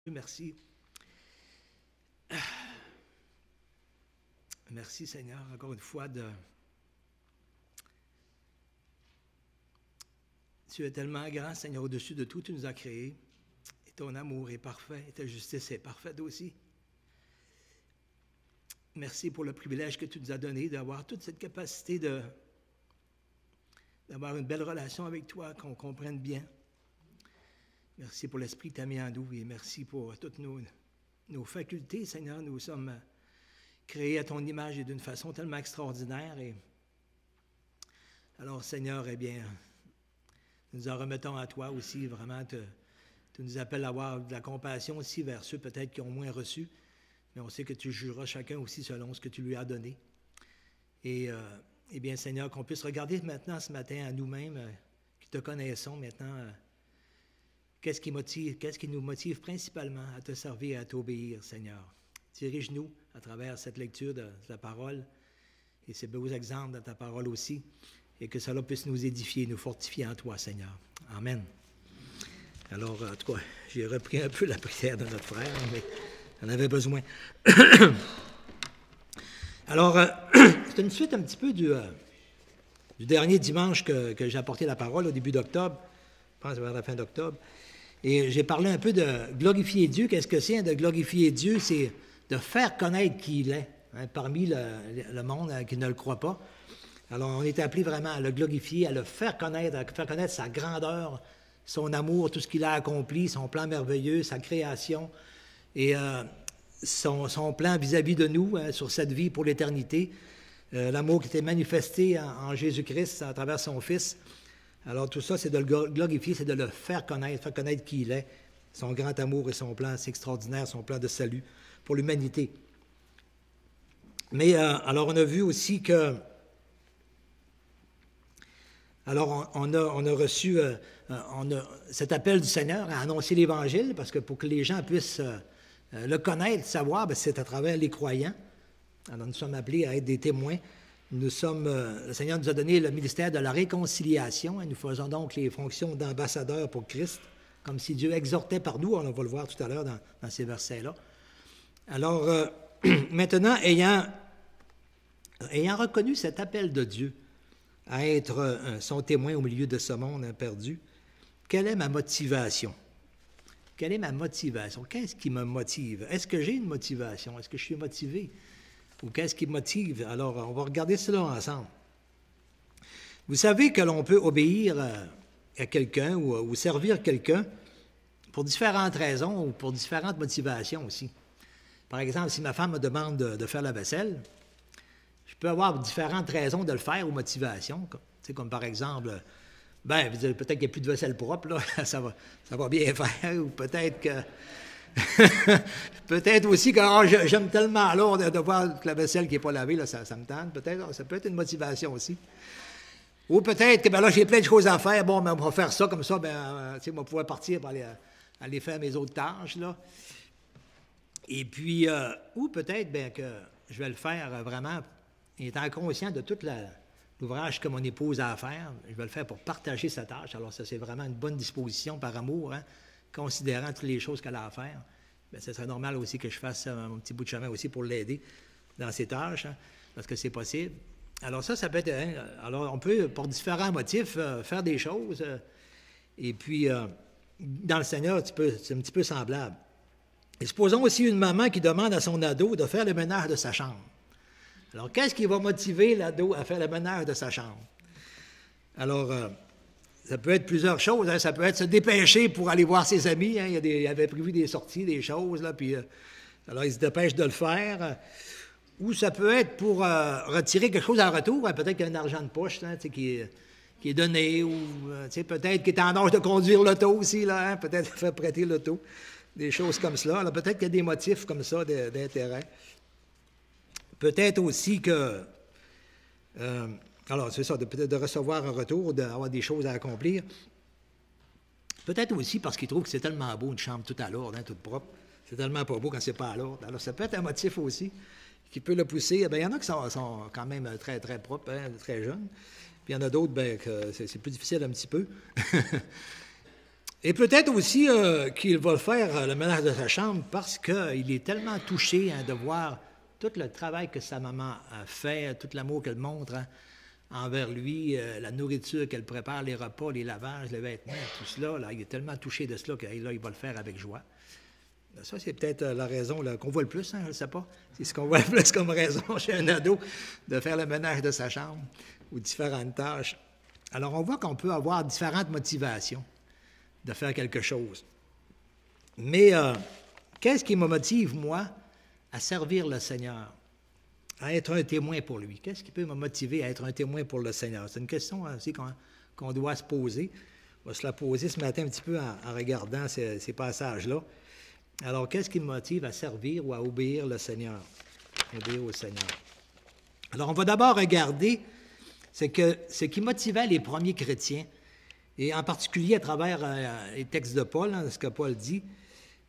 Merci. Merci Seigneur, encore une fois, Tu es tellement grand, Seigneur, au-dessus de tout, tu nous as créés. Et ton amour est parfait, et ta justice est parfaite aussi. Merci pour le privilège que tu nous as donné d'avoir toute cette capacité d'avoir une belle relation avec toi, qu'on comprenne bien. Merci pour l'Esprit que tu as mis en nous et merci pour toutes nos facultés, Seigneur. Nous sommes créés à ton image et d'une façon tellement extraordinaire. Et alors, Seigneur, eh bien, nous en remettons à toi aussi. Vraiment, tu nous appelles à avoir de la compassion aussi vers ceux peut-être qui ont moins reçu. Mais on sait que tu jugeras chacun aussi selon ce que tu lui as donné. Et eh bien, Seigneur, qu'on puisse regarder maintenant ce matin à nous-mêmes, qui te connaissons maintenant, qu'est-ce qui nous motive principalement à te servir et à t'obéir, Seigneur. Dirige-nous à travers cette lecture de ta parole et ces beaux exemples de ta parole aussi, et que cela puisse nous édifier, nous fortifier en toi, Seigneur. Amen. Alors, en tout cas, j'ai repris un peu la prière de notre frère, mais on avait besoin. Alors, c'est une suite un petit peu du dernier dimanche que j'ai apporté la parole au début d'octobre, je pense vers la fin d'octobre, et j'ai parlé un peu de glorifier Dieu. Qu'est-ce que c'est de glorifier Dieu? C'est de faire connaître qui il est, parmi le monde qui ne le croit pas. Alors, on est appelé vraiment à le glorifier, à le faire connaître sa grandeur, son amour, tout ce qu'il a accompli, son plan merveilleux, sa création, et son plan vis-à-vis de nous, sur cette vie pour l'éternité, l'amour qui était manifesté en Jésus-Christ à travers son Fils. Alors tout ça, c'est de le glorifier, c'est de le faire connaître qui il est, son grand amour et son plan c'est extraordinaire, son plan de salut pour l'humanité. Mais alors on a vu aussi que, alors on a reçu cet appel du Seigneur à annoncer l'Évangile, parce que pour que les gens puissent le connaître, savoir, bien, c'est à travers les croyants. Alors nous sommes appelés à être des témoins. Le Seigneur nous a donné le ministère de la réconciliation et nous faisons donc les fonctions d'ambassadeurs pour Christ, comme si Dieu exhortait par nous, on va le voir tout à l'heure dans ces versets-là. Alors, maintenant, ayant reconnu cet appel de Dieu à être son témoin au milieu de ce monde perdu, quelle est ma motivation? Quelle est ma motivation? Qu'est-ce qui me motive? Est-ce que j'ai une motivation? Est-ce que je suis motivé? Ou qu'est-ce qui me motive? Alors, on va regarder cela ensemble. Vous savez que l'on peut obéir à quelqu'un ou servir quelqu'un pour différentes raisons ou pour différentes motivations aussi. Par exemple, si ma femme me demande de faire la vaisselle, je peux avoir différentes raisons de le faire ou motivations. Comme par exemple, peut-être qu'il n'y a plus de vaisselle propre, là, ça va bien faire, ou peut-être que... peut-être aussi que j'aime tellement de voir que la vaisselle qui n'est pas lavée, là, ça me tente. Peut-être, ça peut être une motivation aussi. Ou peut-être que là, j'ai plein de choses à faire. Bon, on va faire ça comme ça, on va pouvoir partir pour aller faire mes autres tâches. Là. Et puis, ou peut-être que je vais le faire vraiment, étant conscient de tout l'ouvrage que mon épouse a à faire. Je vais le faire pour partager sa tâche. Alors, ça, c'est vraiment une bonne disposition par amour, considérant toutes les choses qu'elle a à faire. Bien, ce serait normal aussi que je fasse un petit bout de chemin aussi pour l'aider dans ses tâches, parce que c'est possible. Alors ça peut être... alors on peut, pour différents motifs, faire des choses. Et puis, dans le Seigneur, c'est un petit peu semblable. Et supposons aussi une maman qui demande à son ado de faire le ménage de sa chambre. Alors, qu'est-ce qui va motiver l'ado à faire le ménage de sa chambre? Alors... ça peut être plusieurs choses. Ça peut être se dépêcher pour aller voir ses amis. Il avait prévu des sorties, des choses. Là, puis, alors, il se dépêche de le faire. Ou ça peut être pour retirer quelque chose en retour. Peut-être qu'il y a un argent de poche qui est donné. Ou peut-être qu'il est en âge de conduire l'auto aussi. Là, peut-être faire prêter l'auto. Des choses comme cela. Alors, peut-être qu'il y a des motifs comme ça d'intérêt. Peut-être aussi que... alors, c'est ça, peut-être de recevoir un retour, d'avoir des choses à accomplir. Peut-être aussi parce qu'il trouve que c'est tellement beau, une chambre toute à l'ordre, toute propre. C'est tellement pas beau quand c'est pas à l'ordre. Alors, ça peut être un motif aussi qui peut le pousser. Il y en a qui sont quand même très, très propres, très jeunes. Puis il y en a d'autres, que c'est plus difficile un petit peu. Et peut-être aussi qu'il va faire le ménage de sa chambre parce qu'il est tellement touché de voir tout le travail que sa maman a fait, tout l'amour qu'elle montre envers lui, la nourriture qu'elle prépare, les repas, les lavages, les vêtements, tout cela. Là, il est tellement touché de cela qu'il il va le faire avec joie. Ça, c'est peut-être la raison qu'on voit le plus, je ne sais pas. C'est ce qu'on voit le plus comme raison chez un ado, de faire le ménage de sa chambre ou différentes tâches. Alors, on voit qu'on peut avoir différentes motivations de faire quelque chose. Mais qu'est-ce qui me motive, moi, à servir le Seigneur, à être un témoin pour lui? Qu'est-ce qui peut me motiver à être un témoin pour le Seigneur? C'est une question aussi qu'on doit se poser. On va se la poser ce matin un petit peu en regardant ces passages-là. Alors, qu'est-ce qui me motive à servir ou à obéir le Seigneur? Obéir au Seigneur. Alors, on va d'abord regarder ce qui motivait les premiers chrétiens, et en particulier à travers les textes de Paul, ce que Paul dit,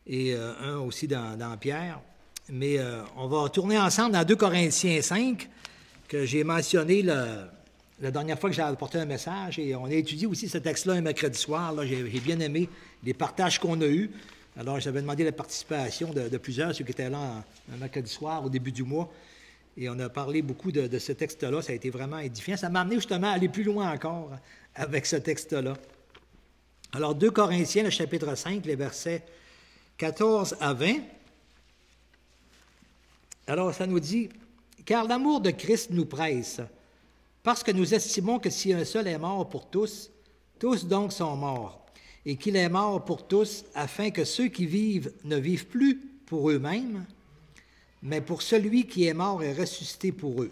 et un aussi dans Pierre. Mais on va tourner ensemble dans 2 Corinthiens 5, que j'ai mentionné la dernière fois que j'ai apporté un message, et on a étudié aussi ce texte-là un mercredi soir. J'ai bien aimé les partages qu'on a eus. Alors, j'avais demandé la participation de plusieurs, ceux qui étaient là un mercredi soir au début du mois, et on a parlé beaucoup de ce texte-là. Ça a été vraiment édifiant. Ça m'a amené justement à aller plus loin encore avec ce texte-là. Alors, 2 Corinthiens, le chapitre 5, les versets 14 à 20. Alors, ça nous dit, « Car l'amour de Christ nous presse, parce que nous estimons que si un seul est mort pour tous, tous donc sont morts, et qu'il est mort pour tous, afin que ceux qui vivent ne vivent plus pour eux-mêmes, mais pour celui qui est mort et ressuscité pour eux. »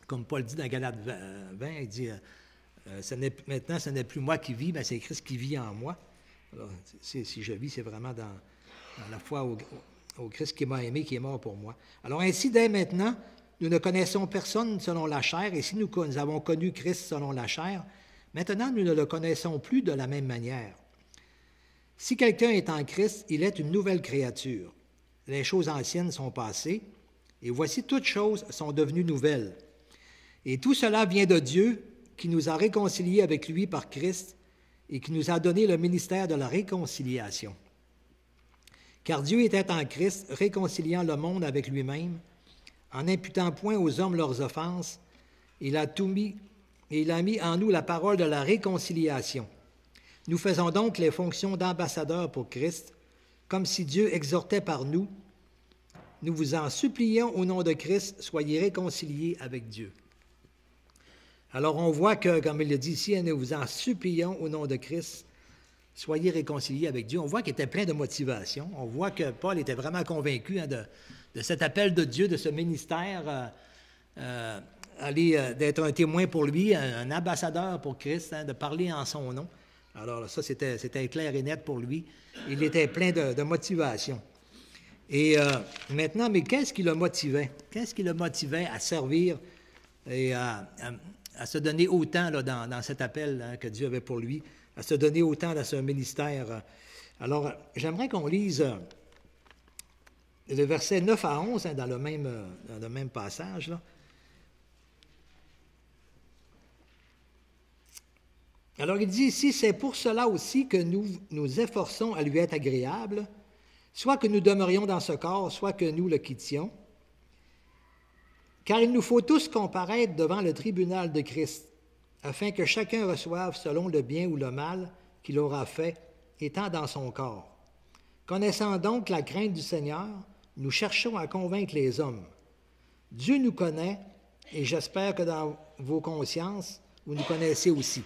Comme Paul dit dans Galates 20, il dit, maintenant, ce n'est plus moi qui vis, mais c'est Christ qui vit en moi. Alors, si je vis, c'est vraiment dans la foi au Christ qui m'a aimé, qui est mort pour moi. Alors ainsi, dès maintenant, nous ne connaissons personne selon la chair, et si nous avons connu Christ selon la chair, maintenant, nous ne le connaissons plus de la même manière. Si quelqu'un est en Christ, il est une nouvelle créature. Les choses anciennes sont passées, et voici toutes choses sont devenues nouvelles. Et tout cela vient de Dieu, qui nous a réconciliés avec lui par Christ, et qui nous a donné le ministère de la réconciliation. Car Dieu était en Christ, réconciliant le monde avec lui-même, en n'imputant point aux hommes leurs offenses, il a mis en nous la parole de la réconciliation. Nous faisons donc les fonctions d'ambassadeurs pour Christ, comme si Dieu exhortait par nous. Nous vous en supplions au nom de Christ, soyez réconciliés avec Dieu. Alors on voit que, comme il le dit ici, nous vous en supplions au nom de Christ, soyez réconciliés avec Dieu. On voit qu'il était plein de motivation. On voit que Paul était vraiment convaincu de cet appel de Dieu, de ce ministère, d'être un témoin pour lui, un ambassadeur pour Christ, de parler en son nom. Alors ça, c'était clair et net pour lui. Il était plein de motivation. Et maintenant, mais qu'est-ce qui le motivait? Qu'est-ce qui le motivait à servir et à se donner autant là, dans cet appel que Dieu avait pour lui, à se donner autant dans ce ministère? Alors, j'aimerais qu'on lise le verset 9 à 11 dans le même passage, là. Alors, il dit ici, « C'est pour cela aussi que nous nous efforçons à lui être agréables, soit que nous demeurions dans ce corps, soit que nous le quittions. Car il nous faut tous comparaître devant le tribunal de Christ, afin que chacun reçoive selon le bien ou le mal qu'il aura fait, étant dans son corps. Connaissant donc la crainte du Seigneur, nous cherchons à convaincre les hommes. Dieu nous connaît, et j'espère que dans vos consciences, vous nous connaissez aussi. »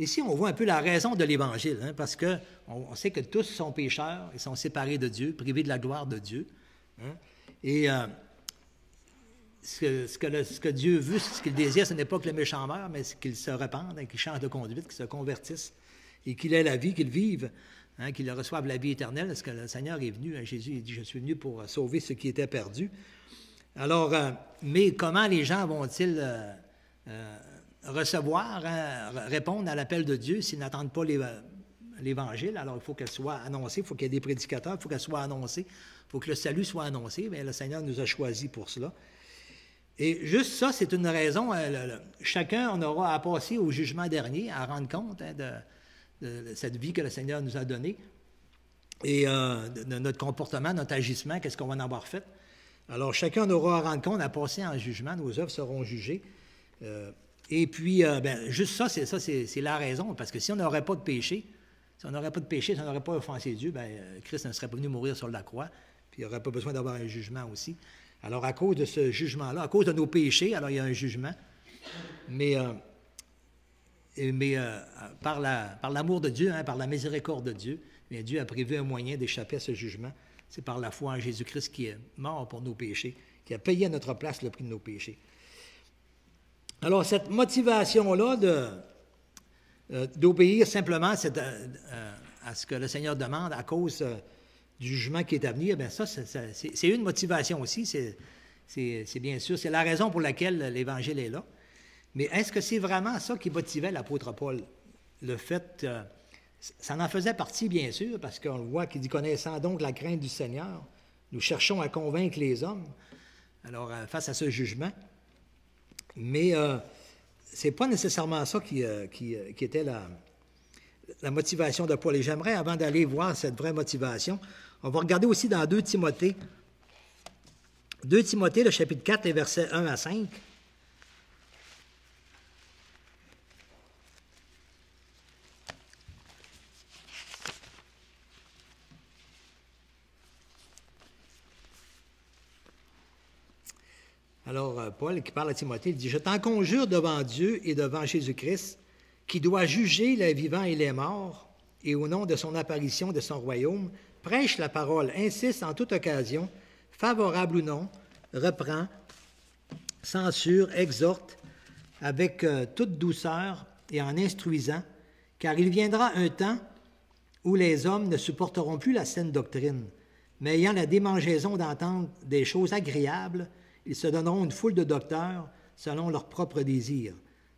Ici, on voit un peu la raison de l'Évangile, parce qu'on sait que tous sont pécheurs, ils sont séparés de Dieu, privés de la gloire de Dieu. Et ce que Dieu veut, ce qu'il désire, ce n'est pas que le méchant meure, mais qu'ils se répandent, qu'ils changent de conduite, qu'ils se convertissent, et qu'il ait la vie, qu'ils vivent, qu'ils reçoivent la vie éternelle, parce que le Seigneur est venu, Jésus il dit, « Je suis venu pour sauver ceux qui étaient perdus. » Alors, mais comment les gens vont-ils recevoir, répondre à l'appel de Dieu s'ils n'attendent pas l'Évangile? Alors, il faut qu'elle soit annoncée, il faut qu'il y ait des prédicateurs, il faut qu'elle soit annoncée, il faut que le salut soit annoncé. Bien, le Seigneur nous a choisis pour cela. Et juste ça, c'est une raison. Chacun, on aura à passer au jugement dernier, à rendre compte cette vie que le Seigneur nous a donnée, et de notre comportement, notre agissement, qu'est-ce qu'on va en avoir fait. Alors, chacun aura à rendre compte, à passer en jugement, nos œuvres seront jugées. Et puis, juste ça, c'est la raison, parce que si on n'aurait pas de péché, si on n'aurait pas offensé Dieu, Christ ne serait pas venu mourir sur la croix, puis il n'y aurait pas besoin d'avoir un jugement aussi. Alors, à cause de ce jugement-là, à cause de nos péchés, alors il y a un jugement, mais par l'amour de Dieu, par la miséricorde de Dieu, bien, Dieu a prévu un moyen d'échapper à ce jugement. C'est par la foi en Jésus-Christ qui est mort pour nos péchés, qui a payé à notre place le prix de nos péchés. Alors, cette motivation-là d'obéir simplement à ce que le Seigneur demande à cause du jugement qui est à venir, bien ça, c'est une motivation aussi. C'est bien sûr, c'est la raison pour laquelle l'Évangile est là. Mais est-ce que c'est vraiment ça qui motivait l'apôtre Paul? Le fait, ça en faisait partie, bien sûr, parce qu'on le voit qu'il dit « Connaissant donc la crainte du Seigneur, nous cherchons à convaincre les hommes. » Alors, face à ce jugement. Mais ce n'est pas nécessairement ça qui était la motivation de Paul. Et j'aimerais, avant d'aller voir cette vraie motivation, on va regarder aussi dans 2 Timothée. 2 Timothée, le chapitre 4, les versets 1 à 5. Alors, Paul, qui parle à Timothée, il dit « Je t'en conjure devant Dieu et devant Jésus-Christ, qui doit juger les vivants et les morts, et au nom de son apparition de son royaume, prêche la parole, insiste en toute occasion, favorable ou non, reprend, censure, exhorte, avec toute douceur et en instruisant, car il viendra un temps où les hommes ne supporteront plus la saine doctrine, mais ayant la démangeaison d'entendre des choses agréables, ils se donneront une foule de docteurs selon leurs propres désirs,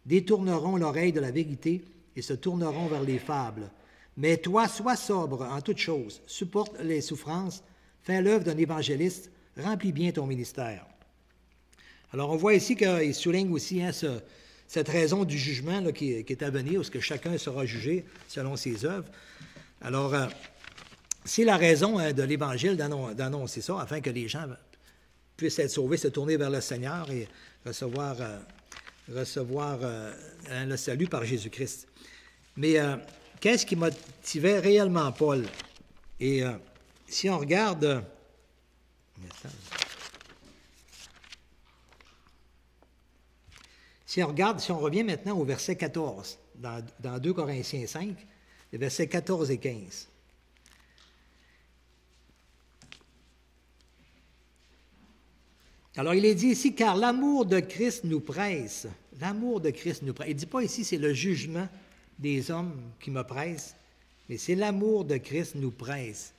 détourneront l'oreille de la vérité et se tourneront vers les fables. Mais toi, sois sobre en toutes choses, supporte les souffrances, fais l'œuvre d'un évangéliste, remplis bien ton ministère. Alors, on voit ici qu'il souligne aussi cette raison du jugement là, qui est à venir, où ce que chacun sera jugé selon ses œuvres. Alors, c'est la raison de l'Évangile d'annoncer ça, afin que les gens puissent être sauvés, se tourner vers le Seigneur et recevoir le salut par Jésus-Christ. Mais qu'est-ce qui motivait réellement Paul? Et si on regarde... Si on revient maintenant au verset 14, dans 2 Corinthiens 5, les versets 14 et 15. Alors, il est dit ici, car l'amour de Christ nous presse. L'amour de Christ nous presse. Il ne dit pas ici, c'est le jugement des hommes qui me presse, mais c'est l'amour de Christ nous presse.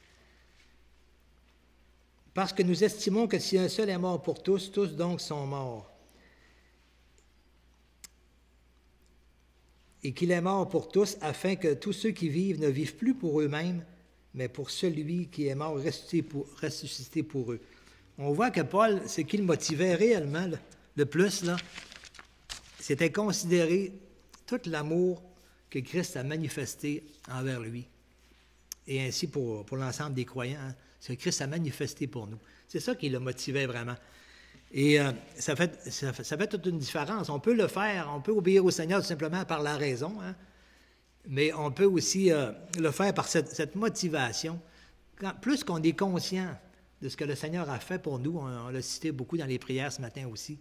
Parce que nous estimons que si un seul est mort pour tous, tous donc sont morts. Et qu'il est mort pour tous, afin que tous ceux qui vivent ne vivent plus pour eux-mêmes, mais pour celui qui est mort ressuscité pour eux. On voit que Paul, ce qui le motivait réellement le plus, c'était considérer tout l'amour que Christ a manifesté envers lui. Et ainsi pour l'ensemble des croyants, ce que Christ a manifesté pour nous. C'est ça qui le motivait vraiment. Et ça fait toute une différence. On peut le faire, on peut obéir au Seigneur tout simplement par la raison, mais on peut aussi le faire par cette motivation. Plus qu'on est conscient de ce que le Seigneur a fait pour nous, on l'a cité beaucoup dans les prières ce matin aussi,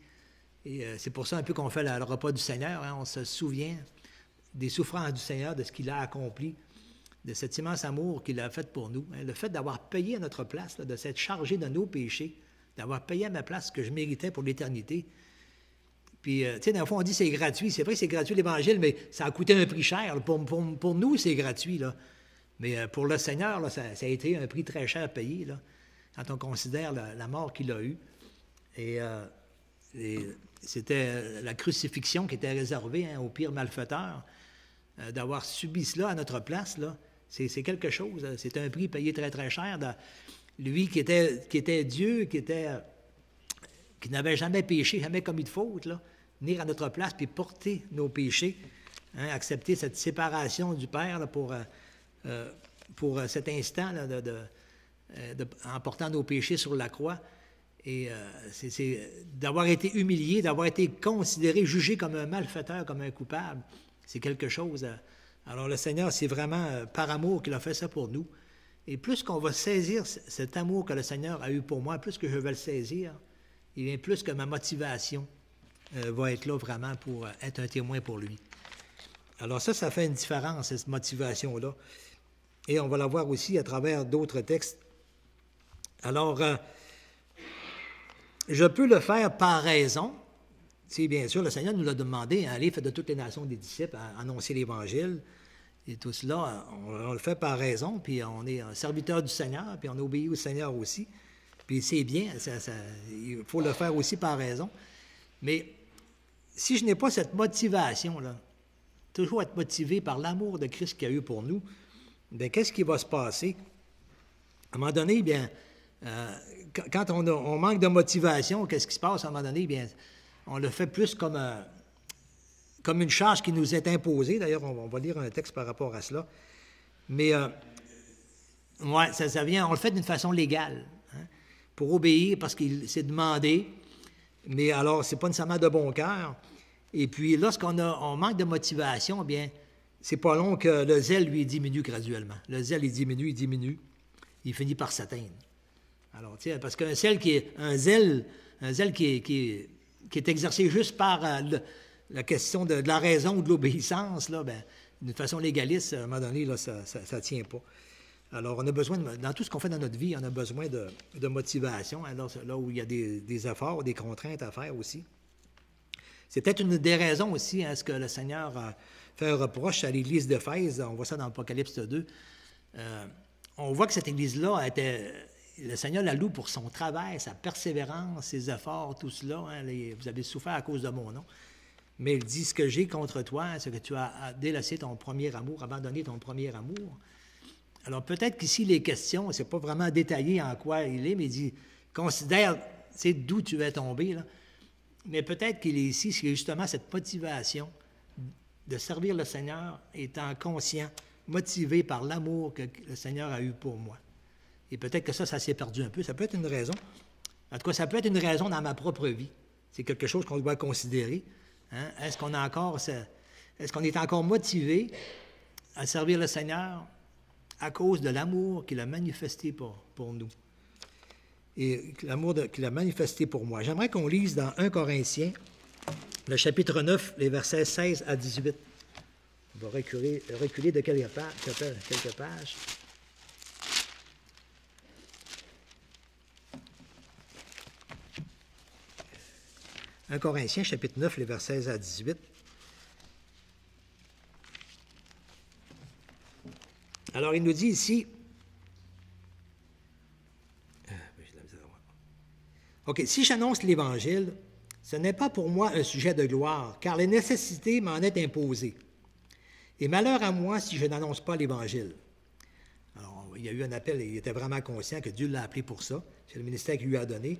et c'est pour ça un peu qu'on fait le repas du Seigneur, on se souvient des souffrances du Seigneur, de ce qu'il a accompli, de cet immense amour qu'il a fait pour nous, le fait d'avoir payé à notre place, de s'être chargé de nos péchés, d'avoir payé à ma place ce que je méritais pour l'éternité. Puis, tu sais, dans le fond, on dit que c'est gratuit. C'est vrai que c'est gratuit l'Évangile, mais ça a coûté un prix cher. Pour nous, c'est gratuit, là. Mais pour le Seigneur, là, ça a été un prix très cher à payer, là, quand on considère la mort qu'il a eue. Et c'était la crucifixion qui était réservée aux pires malfaiteurs. D'avoir subi cela à notre place, là, c'est quelque chose. C'est un prix payé très, très cher. Lui qui était Dieu, qui n'avait jamais péché, jamais commis de faute, là, venir à notre place puis porter nos péchés, accepter cette séparation du Père là, pour cet instant là, en portant nos péchés sur la croix. Et c'est d'avoir été humilié, d'avoir été considéré, jugé comme un malfaiteur, comme un coupable. C'est quelque chose. Alors le Seigneur, c'est vraiment par amour qu'il a fait ça pour nous. Et plus qu'on va saisir cet amour que le Seigneur a eu pour moi, plus que je vais le saisir, et bien plus que ma motivation va être là vraiment pour être un témoin pour lui. Alors ça fait une différence, cette motivation-là. Et on va la voir aussi à travers d'autres textes. Alors, je peux le faire par raison. C'est bien sûr, le Seigneur nous l'a demandé, allez, faites de toutes les nations des disciples, annoncer l'Évangile. Et tout cela, on le fait par raison, puis on est un serviteur du Seigneur, puis on obéit au Seigneur aussi. Puis c'est bien, il faut le faire aussi par raison. Mais si je n'ai pas cette motivation-là, toujours être motivé par l'amour de Christ qu'il a eu pour nous, bien, qu'est-ce qui va se passer? À un moment donné, bien, quand on manque de motivation, qu'est-ce qui se passe à un moment donné? Bien, on le fait plus comme une charge qui nous est imposée. D'ailleurs, on va lire un texte par rapport à cela. Mais, ouais, ça vient, on le fait d'une façon légale, hein, pour obéir, parce qu'il s'est demandé. Mais alors, c'est pas nécessairement de bon cœur. Et puis, lorsqu'on manque de motivation, bien, c'est pas long que le zèle, lui, diminue graduellement. Le zèle, il diminue. Il finit par s'atteindre. Alors, tu sais, parce qu'un zèle qui est exercé juste par la question de la raison ou de l'obéissance, là, bien, d'une façon légaliste, à un moment donné, là, ça ne tient pas. Alors, on a besoin, dans tout ce qu'on fait dans notre vie, on a besoin de motivation, hein, là où il y a des efforts, des contraintes à faire aussi. C'est peut-être une des raisons aussi à ce que le Seigneur fait un reproche à l'Église d'Éphèse. On voit ça dans l'Apocalypse 2. On voit que cette Église-là le Seigneur la loue pour son travail, sa persévérance, ses efforts, tout cela. Hein, vous avez souffert à cause de mon nom. Mais il dit, ce que j'ai contre toi, c'est que tu as délaissé ton premier amour, abandonné ton premier amour. Alors peut-être qu'ici, les questions, c'est pas vraiment détaillé en quoi il est, mais il dit, considère, c'est d'où tu es tombé, là. Mais peut-être qu'il est ici, c'est justement cette motivation de servir le Seigneur, étant conscient, motivé par l'amour que le Seigneur a eu pour moi. Et peut-être que ça s'est perdu un peu. Ça peut être une raison. En tout cas, ça peut être une raison dans ma propre vie. C'est quelque chose qu'on doit considérer. Hein? Est-ce qu'on est encore motivé à servir le Seigneur à cause de l'amour qu'il a manifesté pour nous? Et l'amour qu'il a manifesté pour moi. J'aimerais qu'on lise dans 1 Corinthiens, le chapitre 9, les versets 16 à 18. On va reculer de quelques pages. « 1 Corinthiens, chapitre 9, les versets 16 à 18. Alors, il nous dit ici... OK, si j'annonce l'Évangile, ce n'est pas pour moi un sujet de gloire, car la nécessité m'en est imposée. Et malheur à moi si je n'annonce pas l'Évangile. Alors, il y a eu un appel, et il était vraiment conscient que Dieu l'a appelé pour ça. C'est le ministère qu'il lui a donné,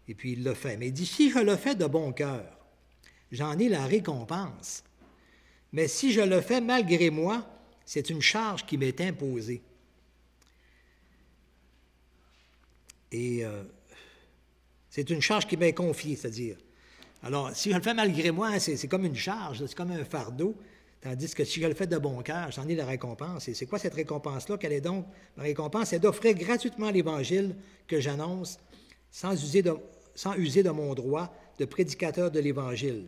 et puis il l'a fait. Mais il dit, si je le fais de bon cœur, j'en ai la récompense. Mais si je le fais malgré moi, c'est une charge qui m'est imposée. Et c'est une charge qui m'est confiée, c'est-à-dire. Alors, si je le fais malgré moi, hein, c'est comme une charge, c'est comme un fardeau. Tandis que si je le fais de bon cœur, j'en ai la récompense. Et c'est quoi cette récompense-là? Quelle est donc ma récompense? C'est d'offrir gratuitement l'Évangile que j'annonce sans user de mon droit de prédicateur de l'Évangile.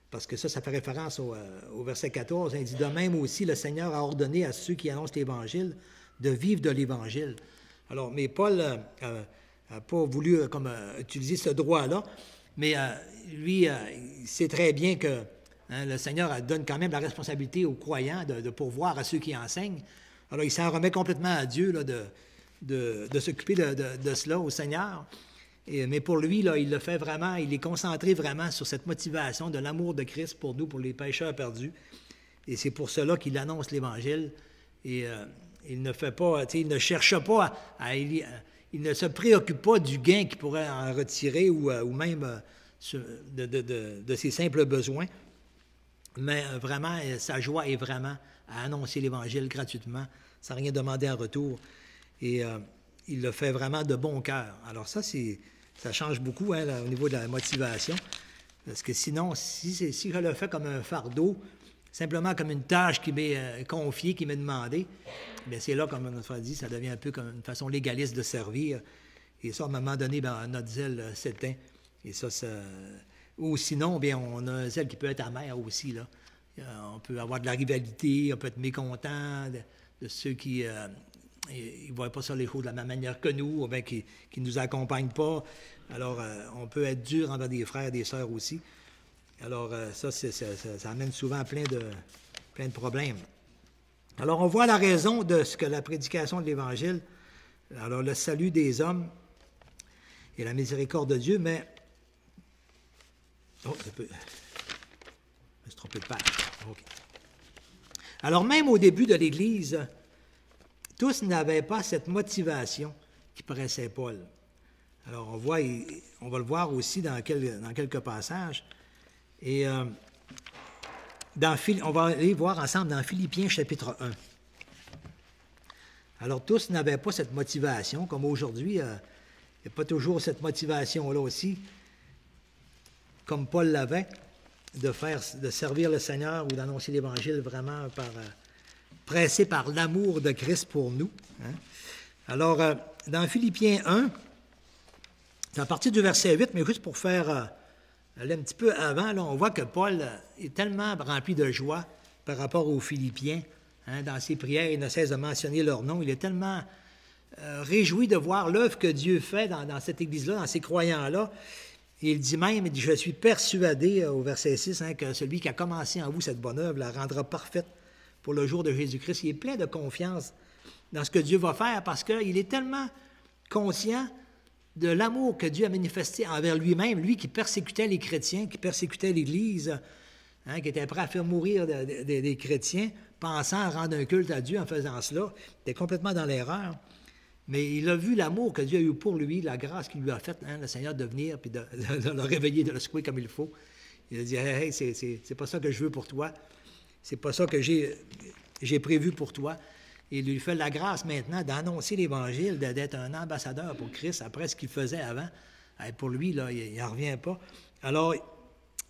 Parce que ça fait référence au verset 14. Il dit, de même aussi, le Seigneur a ordonné à ceux qui annoncent l'Évangile de vivre de l'Évangile. Alors, mais Paul n'a pas voulu utiliser ce droit-là, mais lui, il sait très bien que le Seigneur donne quand même la responsabilité aux croyants de pourvoir à ceux qui enseignent. Alors, il s'en remet complètement à Dieu là, de s'occuper de cela, au Seigneur. Mais pour lui, là, il le fait vraiment, il est concentré vraiment sur cette motivation de l'amour de Christ pour nous, pour les pécheurs perdus. Et c'est pour cela qu'il annonce l'Évangile. Et il ne fait pas, il ne cherche pas il ne se préoccupe pas du gain qu'il pourrait en retirer ou même de ses simples besoins. Mais vraiment, sa joie est vraiment à annoncer l'Évangile gratuitement, sans rien demander en retour. Et il le fait vraiment de bon cœur. Alors ça change beaucoup hein, là, au niveau de la motivation. Parce que sinon, si je le fais comme un fardeau, simplement comme une tâche qui m'est confiée, qui m'est demandée, bien c'est là, comme notre frère dit, ça devient un peu comme une façon légaliste de servir. Et ça, à un moment donné, bien, notre zèle s'éteint. Et ça... Ou sinon, bien, on a un zèle qui peut être amer aussi, là. On peut avoir de la rivalité, on peut être mécontent de ceux qui ne voient pas ça les choses de la même manière que nous, ou bien qui ne nous accompagnent pas. Alors, on peut être dur envers des frères et des sœurs aussi. Alors, ça amène souvent plein de problèmes. Alors, on voit la raison de ce que la prédication de l'Évangile, alors le salut des hommes et la miséricorde de Dieu, mais... Oh, je me suis trompé de page. Okay. Alors, même au début de l'Église, tous n'avaient pas cette motivation qui pressait Paul. Alors, on va le voir aussi dans quelques passages. Et on va aller voir ensemble dans Philippiens chapitre 1. Alors, tous n'avaient pas cette motivation, comme aujourd'hui, il n'y a pas toujours cette motivation-là aussi, comme Paul l'avait, de servir le Seigneur ou d'annoncer l'Évangile vraiment pressé par l'amour de Christ pour nous. Hein? Alors, dans Philippiens 1, c'est à partir du verset 8, mais juste pour faire aller un petit peu avant, là, on voit que Paul est tellement rempli de joie par rapport aux Philippiens. Hein, dans ses prières, il ne cesse de mentionner leur nom. Il est tellement réjoui de voir l'œuvre que Dieu fait dans cette Église-là, dans ces croyants-là. Et il dit même, je suis persuadé, au verset 6, hein, que celui qui a commencé en vous cette bonne œuvre la rendra parfaite pour le jour de Jésus-Christ. Il est plein de confiance dans ce que Dieu va faire parce qu'il est tellement conscient de l'amour que Dieu a manifesté envers lui-même, lui qui persécutait les chrétiens, qui persécutait l'Église, hein, qui était prêt à faire mourir des chrétiens, pensant rendre un culte à Dieu en faisant cela. Il était complètement dans l'erreur. Mais il a vu l'amour que Dieu a eu pour lui, la grâce qu'il lui a faite, hein, le Seigneur, de venir, puis de le réveiller, de le secouer comme il faut. Il a dit, hey, c'est pas ça que je veux pour toi. C'est pas ça que j'ai prévu pour toi. Et il lui fait la grâce maintenant d'annoncer l'Évangile, d'être un ambassadeur pour Christ, après ce qu'il faisait avant. Pour lui, là, il n'en revient pas. Alors,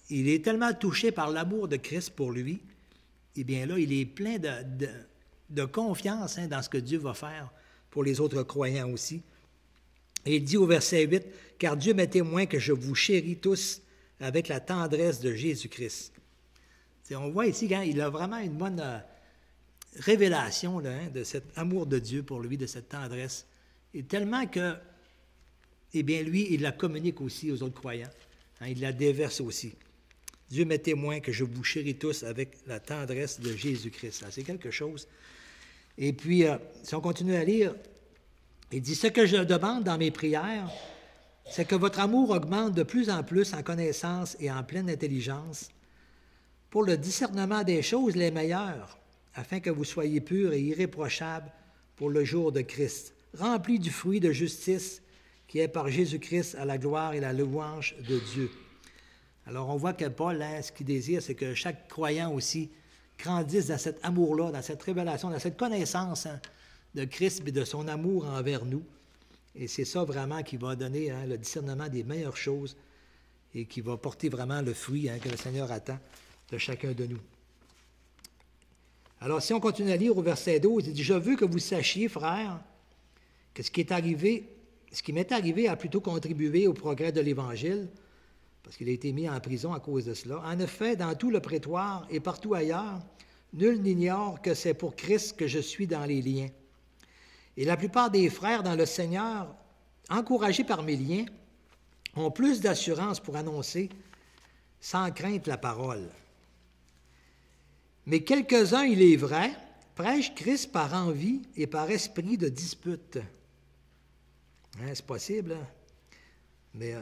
il est tellement touché par l'amour de Christ pour lui, eh bien là, il est plein de confiance hein, dans ce que Dieu va faire pour les autres croyants aussi. Et il dit au verset 8, « Car Dieu m'est témoin que je vous chéris tous avec la tendresse de Jésus-Christ. » On voit ici qu'il a vraiment une bonne révélation là, hein, de cet amour de Dieu pour lui, de cette tendresse. Et tellement que, eh bien, lui, il la communique aussi aux autres croyants. Hein, il la déverse aussi. « Dieu m'est témoin que je vous chéris tous avec la tendresse de Jésus-Christ. » C'est quelque chose. Et puis, si on continue à lire, il dit « Ce que je demande dans mes prières, c'est que votre amour augmente de plus en plus en connaissance et en pleine intelligence pour le discernement des choses les meilleures, afin que vous soyez purs et irréprochables pour le jour de Christ, remplis du fruit de justice qui est par Jésus-Christ à la gloire et la louange de Dieu. » Alors, on voit que Paul, hein, ce qu'il désire, c'est que chaque croyant aussi grandissent dans cet amour-là, dans cette révélation, dans cette connaissance hein, de Christ et de son amour envers nous. Et c'est ça vraiment qui va donner hein, le discernement des meilleures choses et qui va porter vraiment le fruit hein, que le Seigneur attend de chacun de nous. Alors, si on continue à lire au verset 12, il dit « Je veux que vous sachiez, frères, que ce qui m'est arrivé a plutôt contribué au progrès de l'Évangile, parce qu'il a été mis en prison à cause de cela. En effet, dans tout le prétoire et partout ailleurs, nul n'ignore que c'est pour Christ que je suis dans les liens. Et la plupart des frères dans le Seigneur, encouragés par mes liens, ont plus d'assurance pour annoncer sans crainte la parole. Mais quelques-uns, il est vrai, prêchent Christ par envie et par esprit de dispute. Hein, c'est possible, hein? Mais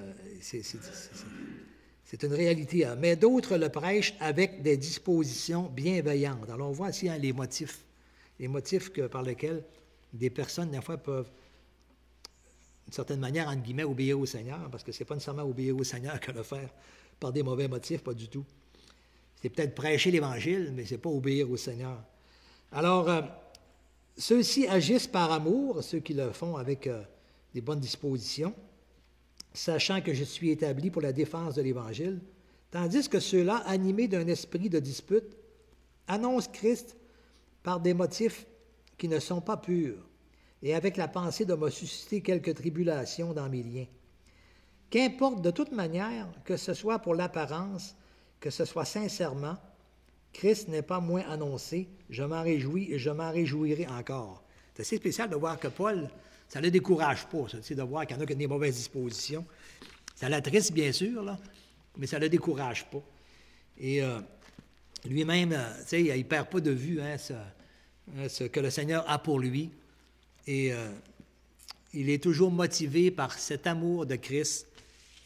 c'est une réalité. Hein? Mais d'autres le prêchent avec des dispositions bienveillantes. Alors, on voit ici hein, les motifs par lesquels des personnes, des fois, peuvent, d'une certaine manière, entre guillemets, obéir au Seigneur, parce que ce n'est pas nécessairement obéir au Seigneur que le faire par des mauvais motifs, pas du tout. C'est peut-être prêcher l'Évangile, mais c'est pas obéir au Seigneur. Alors, ceux-ci agissent par amour, ceux qui le font avec des bonnes dispositions, sachant que je suis établi pour la défense de l'Évangile, tandis que ceux-là, animés d'un esprit de dispute, annoncent Christ par des motifs qui ne sont pas purs, et avec la pensée de me susciter quelques tribulations dans mes liens. Qu'importe de toute manière, que ce soit pour l'apparence, que ce soit sincèrement, Christ n'est pas moins annoncé, je m'en réjouis et je m'en réjouirai encore. C'est assez spécial de voir que Paul, ça ne le décourage pas, ça, de voir qu'il y en a qui ont des mauvaises dispositions. Ça l'attriste, bien sûr, là, mais ça ne le décourage pas. Et lui-même, il ne perd pas de vue ce que le Seigneur a pour lui. Et il est toujours motivé par cet amour de Christ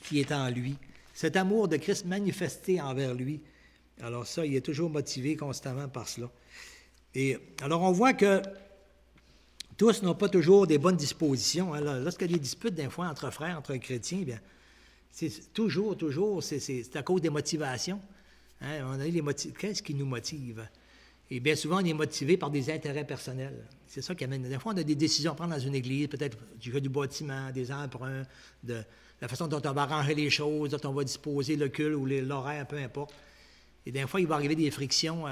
qui est en lui, cet amour de Christ manifesté envers lui. Alors ça, il est toujours motivé constamment par cela. Et alors on voit que tous n'ont pas toujours des bonnes dispositions. Alors, lorsqu'il y a des disputes, des fois, entre frères, entre chrétiens, bien, c'est toujours, c'est à cause des motivations. Hein? On a qu'est-ce qui nous motive? Et bien souvent, on est motivé par des intérêts personnels. C'est ça qui amène. Des fois, on a des décisions à prendre dans une église, peut-être du bâtiment, des emprunts, de la façon dont on va arranger les choses, dont on va disposer le culte ou l'horaire, peu importe. Et des fois, il va arriver des frictions,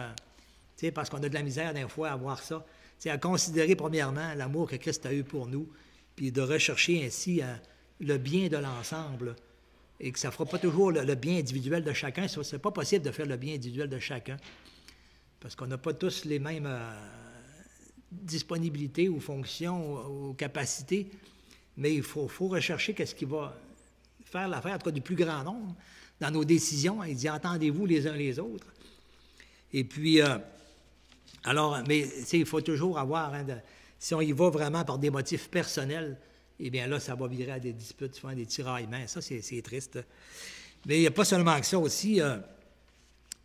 parce qu'on a de la misère, des fois, à voir ça. C'est à considérer, premièrement, l'amour que Christ a eu pour nous, puis de rechercher ainsi le bien de l'ensemble, et que ça ne fera pas toujours le bien individuel de chacun. Ce n'est pas possible de faire le bien individuel de chacun, parce qu'on n'a pas tous les mêmes disponibilités ou fonctions ou capacités, mais il faut rechercher qu'est-ce qui va faire l'affaire, en tout cas du plus grand nombre, dans nos décisions. Il dit « Entendez-vous les uns les autres ». Et puis, mais il faut toujours avoir, si on y va vraiment par des motifs personnels, eh bien là, ça va virer à des disputes, souvent des tiraillements. Ça, c'est triste. Mais il n'y a pas seulement que ça aussi.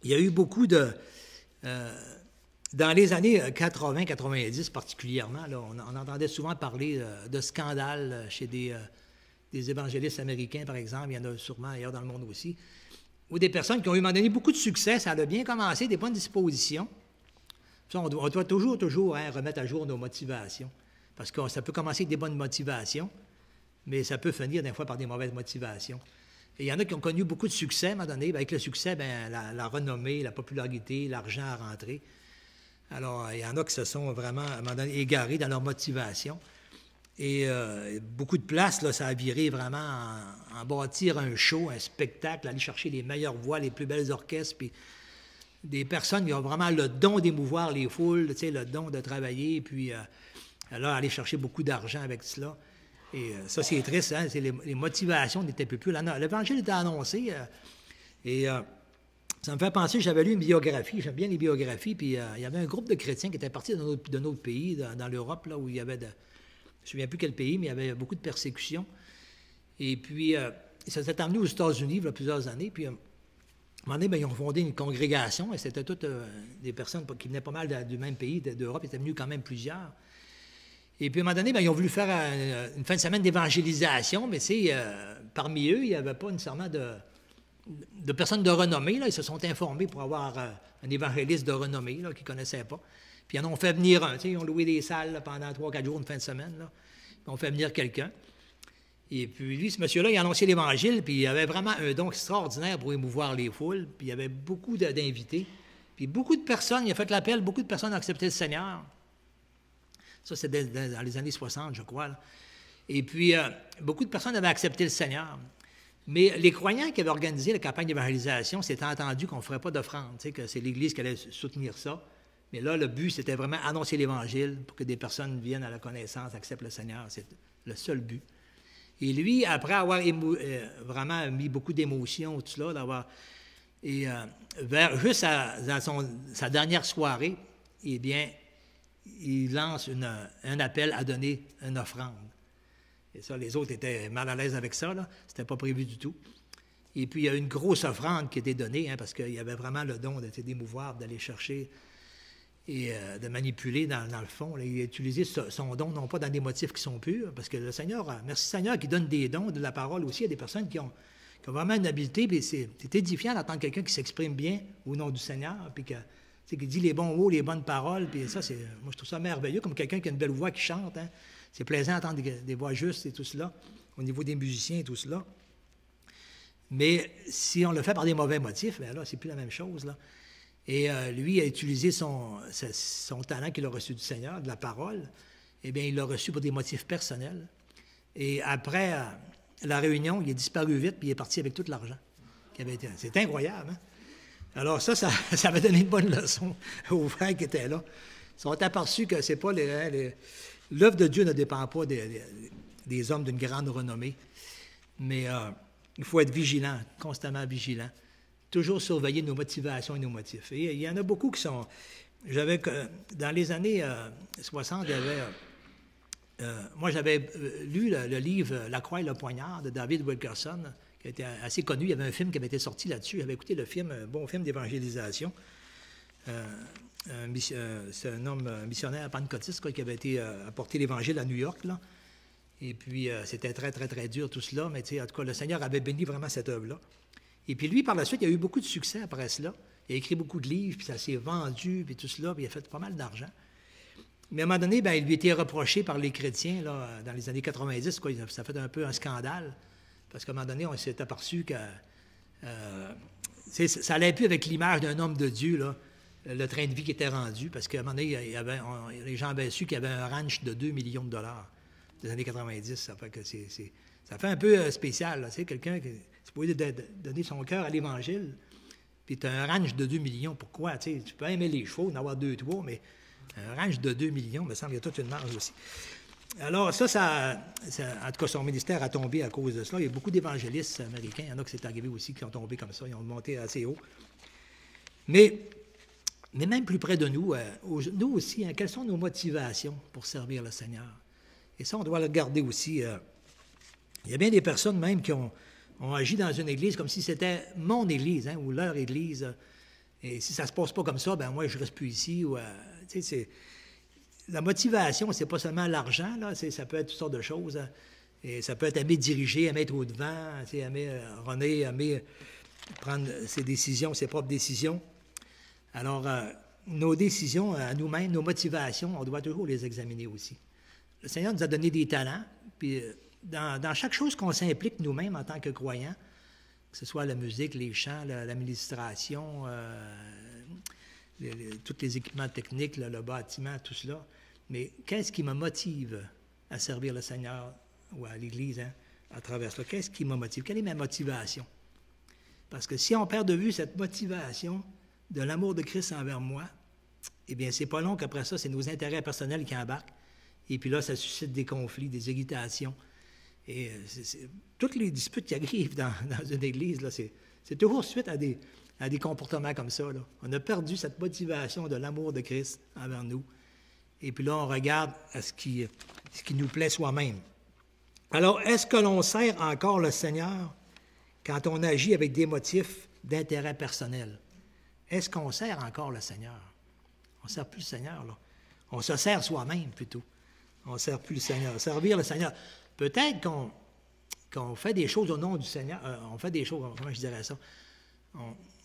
Il y a eu beaucoup de... dans les années 80-90 particulièrement, là, on entendait souvent parler de scandales chez des évangélistes américains, par exemple. Il y en a sûrement ailleurs dans le monde aussi. Ou des personnes qui ont eu, à un moment donné, beaucoup de succès. Ça a bien commencé, des bonnes dispositions. Ça, on doit toujours remettre à jour nos motivations. Parce que ça peut commencer avec des bonnes motivations, mais ça peut finir des fois par des mauvaises motivations. Et il y en a qui ont connu beaucoup de succès, à un moment donné. Bien, avec le succès, la renommée, la popularité, l'argent à rentrer. Alors, il y en a qui se sont vraiment, à un moment donné, égarés dans leur motivation. Et beaucoup de places, là, ça a viré vraiment en bâtir un show, un spectacle, aller chercher les meilleures voix, les plus belles orchestres, puis des personnes qui ont vraiment le don d'émouvoir les foules, le don de travailler, puis alors aller chercher beaucoup d'argent avec cela. Et ça, c'est triste, hein? Les motivations n'étaient plus là. L'Évangile était annoncé, et ça me fait penser, j'avais lu une biographie, j'aime bien les biographies, puis il y avait un groupe de chrétiens qui étaient partis de notre pays, dans l'Europe, là, où il y avait je ne me souviens plus quel pays, mais il y avait beaucoup de persécutions. Et puis, ça s'est emmené aux États-Unis, il y a plusieurs années, puis à un moment donné, ils ont fondé une congrégation, et c'était toutes des personnes qui venaient pas mal du même pays, d'Europe, ils étaient venus quand même plusieurs. Et puis, à un moment donné, ils ont voulu faire une fin de semaine d'évangélisation, mais parmi eux, il n'y avait pas nécessairement de personnes de renommée. Là. Ils se sont informés pour avoir un évangéliste de renommée là, qu'ils ne connaissaient pas. Puis ils en ont fait venir un. Ils ont loué des salles là, pendant 3-4 jours, une fin de semaine. Là. Ils ont fait venir quelqu'un. Et puis lui, ce monsieur-là, il a annoncé l'Évangile, puis il avait vraiment un don extraordinaire pour émouvoir les foules. Puis il y avait beaucoup d'invités. Puis beaucoup de personnes, il a fait l'appel, beaucoup de personnes ont accepté le Seigneur. Ça, c'est dans les années 60, je crois. Là. Et puis, beaucoup de personnes avaient accepté le Seigneur. Mais les croyants qui avaient organisé la campagne d'évangélisation s'étaient entendus qu'on ne ferait pas d'offrande, que c'est l'Église qui allait soutenir ça. Mais là, le but, c'était vraiment annoncer l'Évangile pour que des personnes viennent à la connaissance, acceptent le Seigneur. C'est le seul but. Et lui, après avoir vraiment mis beaucoup d'émotions, tout cela, juste dans sa dernière soirée, eh bien, il lance un appel à donner une offrande. Et ça, les autres étaient mal à l'aise avec ça, là. C'était pas prévu du tout. Et puis, il y a une grosse offrande qui a été donnée, parce qu'il y avait vraiment le don d'émouvoir, d'aller chercher et de manipuler dans le fond. Là. Il a utilisé son don, non pas dans des motifs qui sont purs, parce que le Seigneur, merci Seigneur, qui donne des dons de la parole aussi à des personnes qui qui a vraiment une habileté, puis c'est édifiant d'entendre quelqu'un qui s'exprime bien au nom du Seigneur, puis qui dit les bons mots, les bonnes paroles, puis ça, moi, je trouve ça merveilleux, comme quelqu'un qui a une belle voix qui chante, hein. C'est plaisant d'entendre des voix justes et tout cela, au niveau des musiciens et tout cela. Mais si on le fait par des mauvais motifs, bien là, c'est plus la même chose, là. Et lui a utilisé son talent qu'il a reçu du Seigneur, de la parole. Eh bien, il l'a reçu pour des motifs personnels. Et après la réunion, il est disparu vite, puis il est parti avec tout l'argent qui avait été. C'est incroyable, hein? Alors ça va donner une bonne leçon aux frères qui étaient là. Ils sont aperçus que c'est pas l'œuvre de Dieu ne dépend pas des hommes d'une grande renommée. Mais il faut être vigilant, constamment vigilant. Toujours surveiller nos motivations et nos motifs. Et il y en a beaucoup qui sont... Dans les années 60, il y avait... moi, j'avais lu le livre « La croix et le poignard » de David Wilkerson, qui était assez connu. Il y avait un film qui avait été sorti là-dessus. J'avais écouté le film, un bon film d'évangélisation. C'est un homme missionnaire pentecôtiste qui avait été apporter l'Évangile à New York, là. Et puis, c'était très, très, très dur tout cela. Mais en tout cas, le Seigneur avait béni vraiment cette œuvre-là. Et puis lui, par la suite, il a eu beaucoup de succès après cela. Il a écrit beaucoup de livres, puis ça s'est vendu, puis tout cela, puis il a fait pas mal d'argent. Mais à un moment donné, bien, il lui était reproché par les chrétiens, là, dans les années 90, quoi, ça a fait un peu un scandale, parce qu'à un moment donné, on s'est aperçu que ça allait plus avec l'image d'un homme de Dieu, là, le train de vie qui était rendu, parce qu'à un moment donné, les gens avaient su qu'il y avait un ranch de 2 millions de dollars des années 90. Ça fait que ça fait un peu spécial, là, quelqu'un qui est supposé donner son cœur à l'Évangile, puis tu as un ranch de 2 millions. Pourquoi? Tu peux aimer les chevaux, en avoir 2, 3, mais un ranch de 2 millions, il me semble qu'il y a toute une marge aussi. Alors ça, en tout cas, son ministère a tombé à cause de cela. Il y a beaucoup d'évangélistes américains, il y en a qui c'est arrivé aussi, qui ont tombé comme ça, ils ont monté assez haut. Mais même plus près de nous, nous aussi, hein, quelles sont nos motivations pour servir le Seigneur? Et ça, on doit le garder aussi. Il y a bien des personnes même qui ont agi dans une église comme si c'était mon église, hein, ou leur église. Et si ça ne se passe pas comme ça, ben moi, je ne reste plus ici. La motivation, c'est pas seulement l'argent, là, ça peut être toutes sortes de choses. Hein. Et ça peut être aimer diriger, aimer être au-devant, aimer runner, aimer prendre ses décisions, ses propres décisions. Alors, nos décisions à nous-mêmes, nos motivations, on doit toujours les examiner aussi. Le Seigneur nous a donné des talents, puis dans chaque chose qu'on s'implique nous-mêmes en tant que croyants, que ce soit la musique, les chants, l'administration, tous les équipements techniques, le bâtiment, tout cela, mais qu'est-ce qui me motive à servir le Seigneur ou à l'Église, hein, à travers cela? Qu'est-ce qui me motive? Quelle est ma motivation? Parce que si on perd de vue cette motivation de l'amour de Christ envers moi, eh bien, c'est pas long qu'après ça, c'est nos intérêts personnels qui embarquent. Et puis là, ça suscite des conflits, des irritations. Et toutes les disputes qui arrivent dans une église, là, c'est toujours suite à des comportements comme ça, là. On a perdu cette motivation de l'amour de Christ envers nous. Et puis là, on regarde à ce qui nous plaît soi-même. Alors, est-ce que l'on sert encore le Seigneur quand on agit avec des motifs d'intérêt personnel? Est-ce qu'on sert encore le Seigneur? On ne sert plus le Seigneur, là. On se sert soi-même, plutôt. On ne sert plus le Seigneur. Servir le Seigneur. Peut-être qu'on fait des choses au nom du Seigneur. On fait des choses, comment je dirais ça?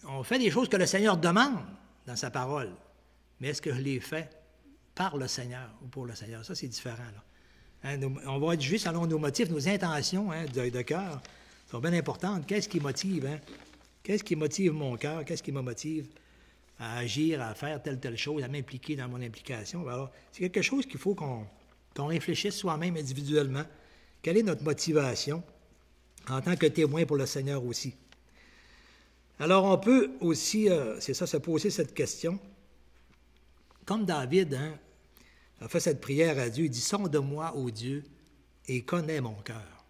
On fait des choses que le Seigneur demande dans sa parole. Mais est-ce que je les fais par le Seigneur ou pour le Seigneur? Ça, c'est différent, là. Hein, on va être jugé selon nos motifs, nos intentions, hein, de cœur sont bien importantes. Qu'est-ce qui motive? Hein? Qu'est-ce qui motive mon cœur? Qu'est-ce qui me motive à agir, à faire telle chose, à m'impliquer dans mon implication? Alors, c'est quelque chose qu'il faut qu'on réfléchisse soi-même individuellement. Quelle est notre motivation en tant que témoin pour le Seigneur aussi? Alors, on peut aussi, c'est ça, se poser cette question. Comme David, hein, a fait cette prière à Dieu, il dit « Sonde-moi, ô Dieu, et connais mon cœur.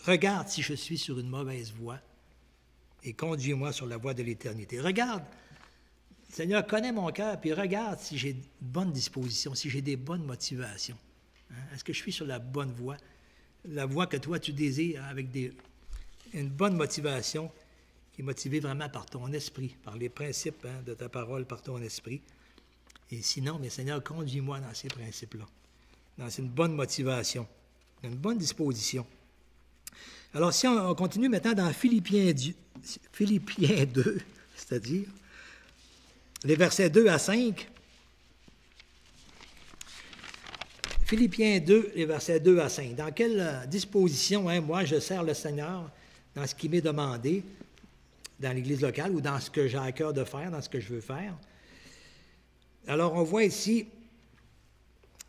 Regarde si je suis sur une mauvaise voie et conduis-moi sur la voie de l'éternité. » Regarde, Seigneur, connais mon cœur, puis regarde si j'ai de bonnes dispositions, si j'ai des bonnes motivations. Hein? Est-ce que je suis sur la bonne voie? La voie que toi, tu désires, avec une bonne motivation, qui est motivée vraiment par ton esprit, par les principes, hein, de ta parole, par ton esprit. Et sinon, mais Seigneur, conduis-moi dans ces principes-là, dans une bonne motivation, une bonne disposition. Alors, si on continue maintenant dans Philippiens 2, c'est-à-dire les versets 2 à 5. Philippiens 2, les versets 2 à 5. Dans quelle disposition, moi, je sers le Seigneur dans ce qui m'est demandé, dans l'Église locale ou dans ce que j'ai à cœur de faire, dans ce que je veux faire? Alors, on voit ici,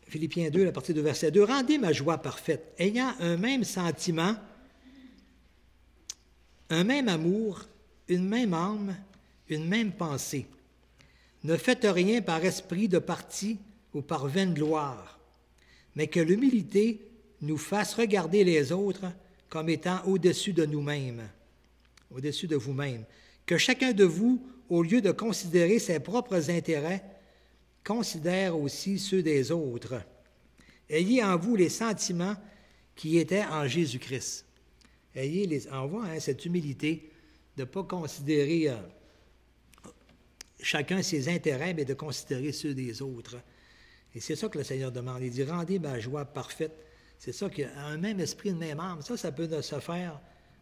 Philippiens 2, à partir du verset 2, « Rendez ma joie parfaite, ayant un même sentiment, un même amour, une même âme, une même pensée. Ne faites rien par esprit de parti ou par vaine gloire, mais que l'humilité nous fasse regarder les autres comme étant au-dessus de nous-mêmes, au-dessus de vous-même. Que chacun de vous, au lieu de considérer ses propres intérêts, considère aussi ceux des autres. Ayez en vous les sentiments qui étaient en Jésus-Christ. On voit cette humilité de ne pas considérer chacun ses intérêts, mais de considérer ceux des autres. Et c'est ça que le Seigneur demande. Il dit, rendez ma joie parfaite. C'est ça qu'il y a un même esprit, une même âme. Ça peut ne se faire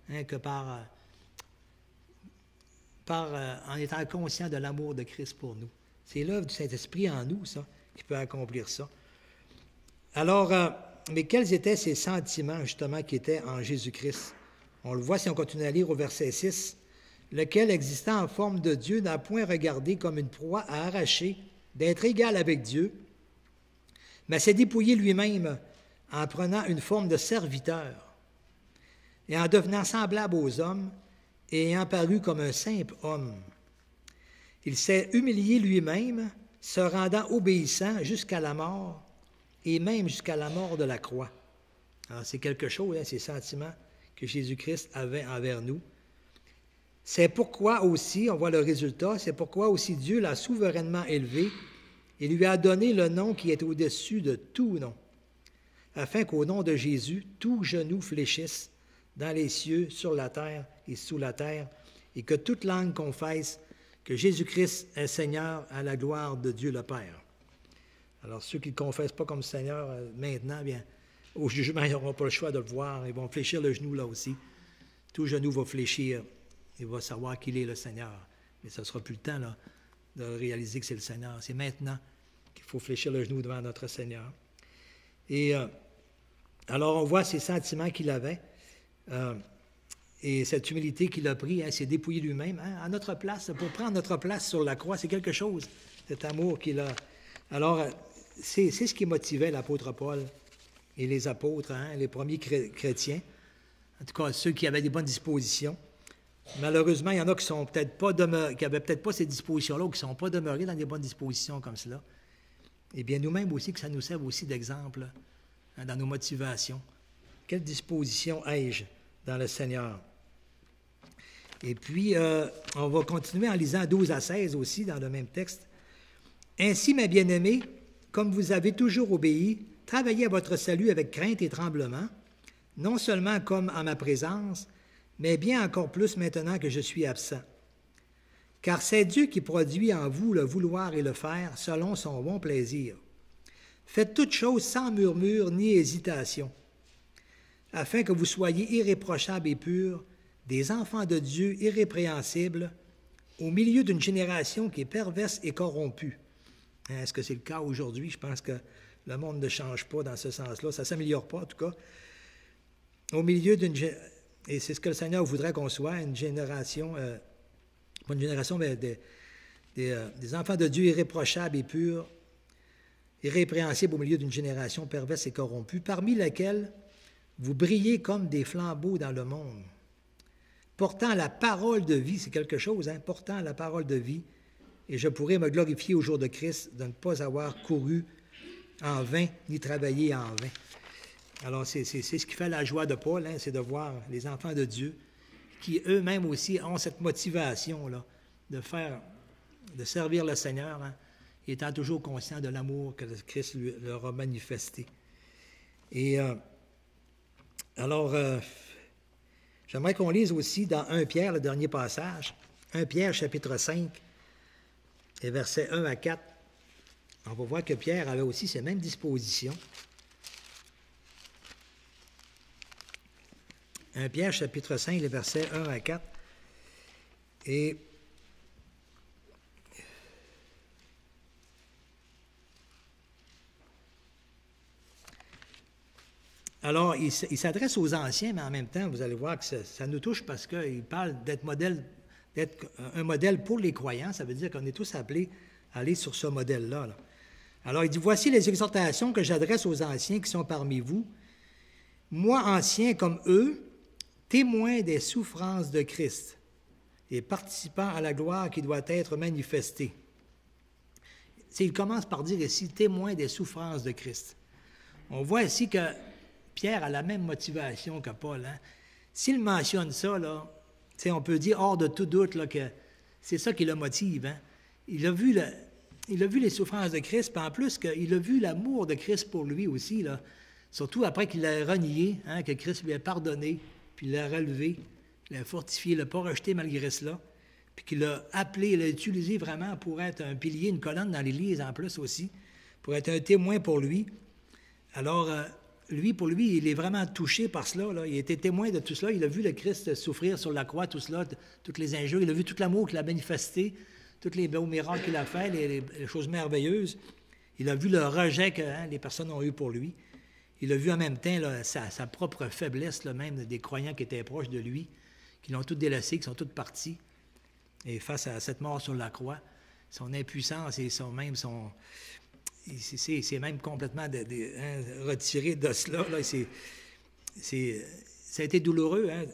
que en étant conscient de l'amour de Christ pour nous. C'est l'œuvre du Saint-Esprit en nous, ça, qui peut accomplir ça. Alors, mais quels étaient ces sentiments, justement, qui étaient en Jésus-Christ? On le voit si on continue à lire au verset 6. « Lequel, existant en forme de Dieu, n'a point regardé comme une proie à arracher d'être égal avec Dieu, mais s'est dépouillé lui-même en prenant une forme de serviteur, et en devenant semblable aux hommes, et ayant paru comme un simple homme. Il s'est humilié lui-même, se rendant obéissant jusqu'à la mort, et même jusqu'à la mort de la croix. » Alors, c'est quelque chose, ces sentiments que Jésus-Christ avait envers nous. C'est pourquoi aussi, on voit le résultat, c'est pourquoi aussi Dieu l'a souverainement élevé et lui a donné le nom qui est au-dessus de tout nom, afin qu'au nom de Jésus, tout genou fléchisse dans les cieux, sur la terre et sous la terre, et que toute langue confesse que Jésus-Christ est Seigneur à la gloire de Dieu le Père. Alors, ceux qui ne le confessent pas comme Seigneur maintenant, bien, au jugement, ils n'auront pas le choix de le voir. Ils vont fléchir le genou là aussi. Tout genou va fléchir. Il va savoir qu'il est le Seigneur. Mais ce ne sera plus le temps là, de réaliser que c'est le Seigneur. C'est maintenant qu'il faut fléchir le genou devant notre Seigneur. Et alors, on voit ces sentiments qu'il avait et cette humilité qu'il a pris, s'est dépouillé lui-même à notre place, pour prendre notre place sur la croix. C'est quelque chose, cet amour qu'il a. Alors, c'est ce qui motivait l'apôtre Paul et les apôtres, les premiers chrétiens, en tout cas ceux qui avaient des bonnes dispositions. Malheureusement, il y en a qui sont peut-être pas qui n'avaient peut-être pas ces dispositions-là ou qui ne sont pas demeurés dans des bonnes dispositions comme cela. Eh bien, nous-mêmes aussi, que ça nous serve aussi d'exemple dans nos motivations. Quelle disposition ai-je dans le Seigneur? Et puis, on va continuer en lisant 12 à 16 aussi dans le même texte. « Ainsi, mes bien-aimés, comme vous avez toujours obéi, travaillez à votre salut avec crainte et tremblement, non seulement comme en ma présence, mais bien encore plus maintenant que je suis absent. Car c'est Dieu qui produit en vous le vouloir et le faire selon son bon plaisir. Faites toutes choses sans murmure ni hésitation, afin que vous soyez irréprochables et purs, des enfants de Dieu irrépréhensibles, au milieu d'une génération qui est perverse et corrompue. » Est-ce que c'est le cas aujourd'hui? Je pense que le monde ne change pas dans ce sens-là. Ça ne s'améliore pas, en tout cas. Au milieu d'une... Et c'est ce que le Seigneur voudrait qu'on soit, une génération, pas une génération, mais des enfants de Dieu irréprochables et purs, irrépréhensibles au milieu d'une génération perverse et corrompue, parmi laquelle vous brillez comme des flambeaux dans le monde, portant la parole de vie, c'est quelque chose, portant la parole de vie, et je pourrai me glorifier au jour de Christ de ne pas avoir couru en vain, ni travaillé en vain. Alors, c'est ce qui fait la joie de Paul, c'est de voir les enfants de Dieu qui eux-mêmes aussi ont cette motivation-là de servir le Seigneur, étant toujours conscients de l'amour que Christ leur a manifesté. Et alors, j'aimerais qu'on lise aussi dans 1 Pierre, le dernier passage, 1 Pierre, chapitre 5, et versets 1 à 4. On va voir que Pierre avait aussi ces mêmes dispositions. 1 Pierre, chapitre 5, les versets 1 à 4. Et alors, il s'adresse aux anciens, mais en même temps, vous allez voir que ça nous touche parce qu'il parle d'être un modèle pour les croyants. Ça veut dire qu'on est tous appelés à aller sur ce modèle-là. Là. Alors, il dit, « Voici les exhortations que j'adresse aux anciens qui sont parmi vous. Moi, ancien comme eux, témoin des souffrances de Christ et participant à la gloire qui doit être manifestée. » Il commence par dire ici, témoin des souffrances de Christ. On voit ici que Pierre a la même motivation que Paul. Hein? S'il mentionne ça, là, on peut dire hors de tout doute là, que c'est ça qui le motive. Hein? Il a vu les souffrances de Christ, puis en plus, il a vu l'amour de Christ pour lui aussi, là. Surtout après qu'il l'a renié, hein, que Christ lui a pardonné, puis il l'a relevé, il l'a fortifié, il ne l'a pas rejeté malgré cela, puis qu'il l'a appelé, il l'a utilisé vraiment pour être un pilier, une colonne dans l'Église en plus aussi, pour être un témoin pour lui. Alors, pour lui, il est vraiment touché par cela. Là. Il a été témoin de tout cela. Il a vu le Christ souffrir sur la croix, tout cela, toutes les injures. Il a vu tout l'amour qu'il a manifesté, tous les beaux miracles qu'il a fait, les choses merveilleuses. Il a vu le rejet que les personnes ont eu pour lui. Il a vu en même temps là, sa propre faiblesse, là, même des croyants qui étaient proches de lui, qui l'ont tous délaissé, qui sont tous partis. Et face à cette mort sur la croix, son impuissance et c'est même complètement retiré de cela. Là. Ça a été douloureux, hein?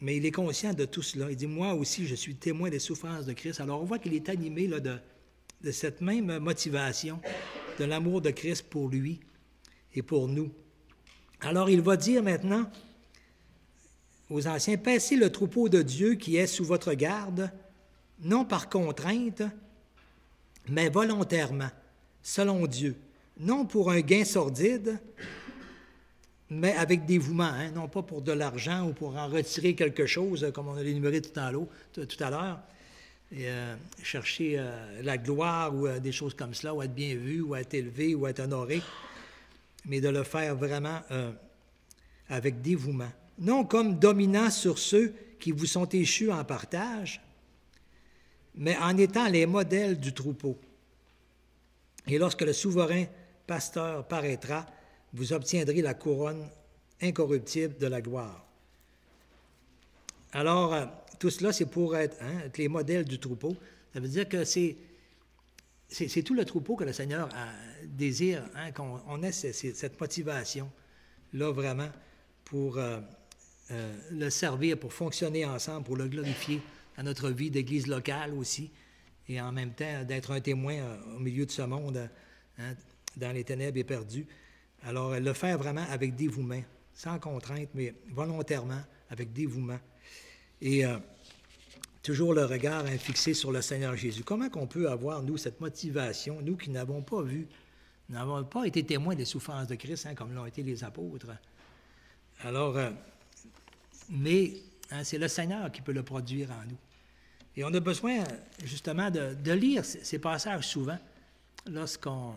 Mais il est conscient de tout cela. Il dit, moi aussi, je suis témoin des souffrances de Christ. Alors, on voit qu'il est animé là, de cette même motivation, de l'amour de Christ pour lui et pour nous. Alors, il va dire maintenant aux anciens, « Paissez le troupeau de Dieu qui est sous votre garde, non par contrainte, mais volontairement, selon Dieu, non pour un gain sordide, mais avec dévouement, hein, non pas pour de l'argent ou pour en retirer quelque chose, comme on a énuméré tout à l'heure, et, chercher la gloire ou des choses comme cela, ou être bien vu, ou être élevé, ou être honoré, mais de le faire vraiment avec dévouement. Non comme dominant sur ceux qui vous sont échus en partage, mais en étant les modèles du troupeau. Et lorsque le souverain pasteur paraîtra, vous obtiendrez la couronne incorruptible de la gloire. Alors, tout cela, c'est pour être les modèles du troupeau. Ça veut dire que c'est tout le troupeau que le Seigneur désire, hein, qu'on ait cette motivation-là vraiment pour le servir, pour fonctionner ensemble, pour le glorifier dans notre vie d'église locale aussi, et en même temps d'être un témoin au milieu de ce monde, hein, dans les ténèbres éperdus. Alors, le faire vraiment avec dévouement, sans contrainte, mais volontairement, avec dévouement. Et toujours le regard fixé sur le Seigneur Jésus. Comment qu'on peut avoir, nous, cette motivation, nous qui n'avons pas vu, n'avons pas été témoins des souffrances de Christ, hein, comme l'ont été les apôtres. Alors, mais hein, c'est le Seigneur qui peut le produire en nous. Et on a besoin, justement, de lire ces passages souvent, lorsqu'on...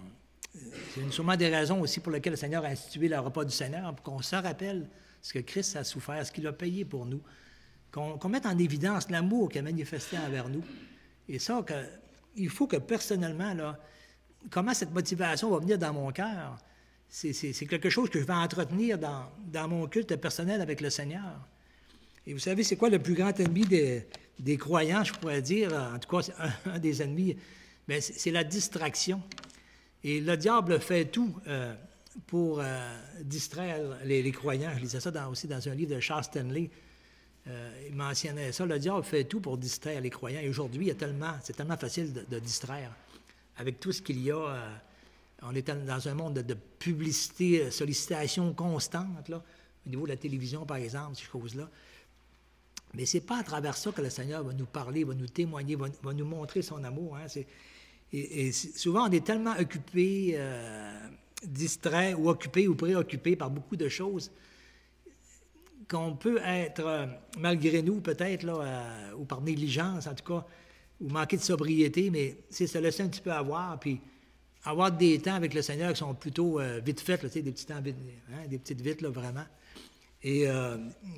C'est sûrement des raisons aussi pour lesquelles le Seigneur a institué le repas du Seigneur, pour qu'on se rappelle ce que Christ a souffert, ce qu'il a payé pour nous, qu'on mette en évidence l'amour qu'il a manifesté envers nous. Et ça, il faut que personnellement, là, comment cette motivation va venir dans mon cœur, c'est quelque chose que je vais entretenir dans mon culte personnel avec le Seigneur. Et vous savez, c'est quoi le plus grand ennemi des croyants, je pourrais dire, en tout cas, c'est un des ennemis, bien, c'est la distraction. Et le diable fait tout pour distraire les croyants. Je lisais ça aussi dans un livre de Charles Stanley. Il mentionnait ça. Le diable fait tout pour distraire les croyants. Et aujourd'hui, c'est tellement facile de distraire. Avec tout ce qu'il y a, on est dans un monde de publicité, sollicitation constante, là, au niveau de la télévision, par exemple, ces choses-là. Mais ce n'est pas à travers ça que le Seigneur va nous parler, va nous témoigner, va nous montrer son amour. Hein. Et souvent, on est tellement occupé, distrait ou occupé ou préoccupé par beaucoup de choses qu'on peut être, malgré nous peut-être, là, ou par négligence en tout cas, ou manquer de sobriété, mais c'est se laisser un petit peu avoir, puis avoir des temps avec le Seigneur qui sont plutôt vite faits, là, des petits temps vite, hein, des petites vites, là, vraiment. et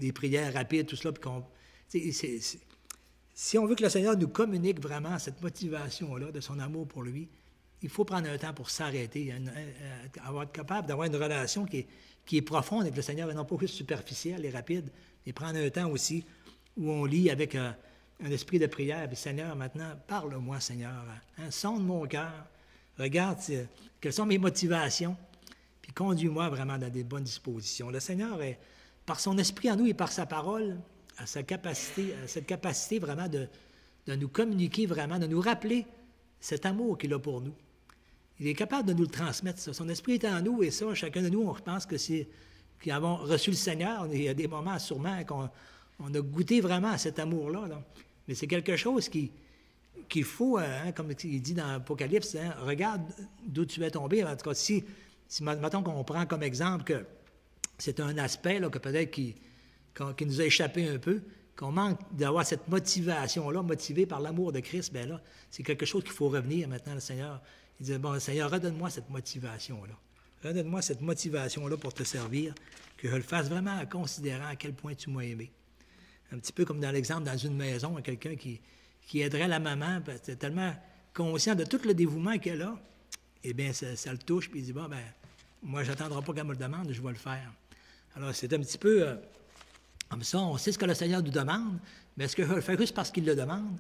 des prières rapides, tout cela. Si on veut que le Seigneur nous communique vraiment cette motivation-là de son amour pour lui, il faut prendre un temps pour s'arrêter, être capable d'avoir une relation qui est profonde avec le Seigneur, et non pas juste superficielle et rapide, et prendre un temps aussi où on lit avec un esprit de prière. Puis, Seigneur, maintenant, parle-moi, Seigneur. Hein, sonde mon cœur. Regarde quelles sont mes motivations. Puis conduis-moi vraiment dans des bonnes dispositions. Le Seigneur, par son esprit en nous et par sa parole, a cette capacité vraiment de nous communiquer vraiment, de nous rappeler cet amour qu'il a pour nous. Il est capable de nous le transmettre, ça. Son esprit est en nous, et ça, chacun de nous, on pense que c'est qui avons reçu le Seigneur. Il y a des moments sûrement qu'on a goûté vraiment à cet amour-là. Là. Mais c'est quelque chose qu'il faut, hein, comme il dit dans l'Apocalypse, hein, regarde d'où tu es tombé. En tout cas, si mettons qu'on prend comme exemple que c'est un aspect là, que peut-être qui nous a échappé un peu, qu'on manque d'avoir cette motivation-là, motivée par l'amour de Christ, bien là, c'est quelque chose qu'il faut revenir maintenant, le Seigneur. Il dit, bon, Seigneur, redonne-moi cette motivation-là. Redonne-moi cette motivation-là pour te servir, que je le fasse vraiment en considérant à quel point tu m'as aimé. Un petit peu comme dans l'exemple dans une maison, quelqu'un qui aiderait la maman, parce que tellement conscient de tout le dévouement qu'elle a, eh bien, ça le touche, puis il dit, bon, ben moi, je n'attendrai pas qu'elle me le demande, je vais le faire. Alors, c'est un petit peu comme ça, on sait ce que le Seigneur nous demande, mais est-ce que je le fais juste parce qu'il le demande,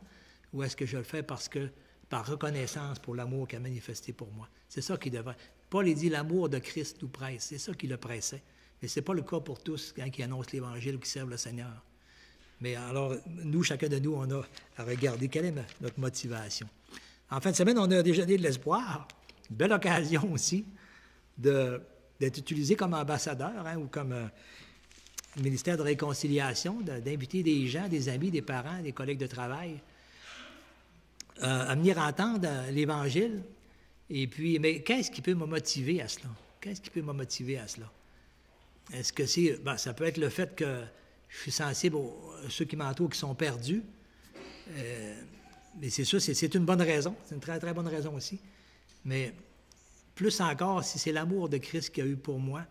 ou est-ce que je le fais par reconnaissance pour l'amour qu'il a manifesté pour moi? C'est ça qui devrait. Paul dit l'amour de Christ nous presse. C'est ça qui le pressait. Mais ce n'est pas le cas pour tous hein, qui annoncent l'Évangile ou qui servent le Seigneur. Mais alors, nous, chacun de nous, on a à regarder quelle est notre motivation. En fin de semaine, on a déjeuné de l'espoir. Une belle occasion aussi d'être utilisé comme ambassadeur hein, ou comme ministère de réconciliation, d'inviter des gens, des amis, des parents, des collègues de travail à venir entendre l'Évangile. Et puis, mais qu'est-ce qui peut me motiver à cela? Qu'est-ce qui peut me motiver à cela? Est-ce que c'est... Ben, ça peut être le fait que je suis sensible à ceux qui m'entourent qui sont perdus. Mais c'est sûr, c'est une bonne raison. C'est une très, très bonne raison aussi. Mais plus encore, si c'est l'amour de Christ qu'il y a eu pour moi,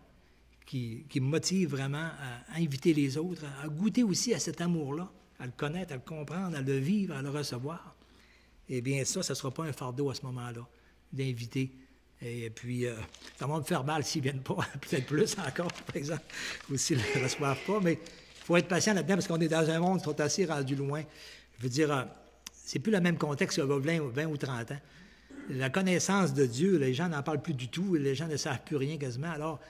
qui me motive vraiment à inviter les autres, à goûter aussi à cet amour-là, à le connaître, à le comprendre, à le vivre, à le recevoir, eh bien ça ne sera pas un fardeau à ce moment-là, d'inviter. Et puis, ça va me faire mal s'ils ne viennent pas, peut-être plus encore, par exemple, ou s'ils ne le reçoivent pas, mais il faut être patient là-dedans parce qu'on est dans un monde qui sont assez rendus loin. Je veux dire, c'est plus le même contexte qu'il y a 20 ou 30 ans. La connaissance de Dieu, les gens n'en parlent plus du tout, les gens ne savent plus rien quasiment. Alors,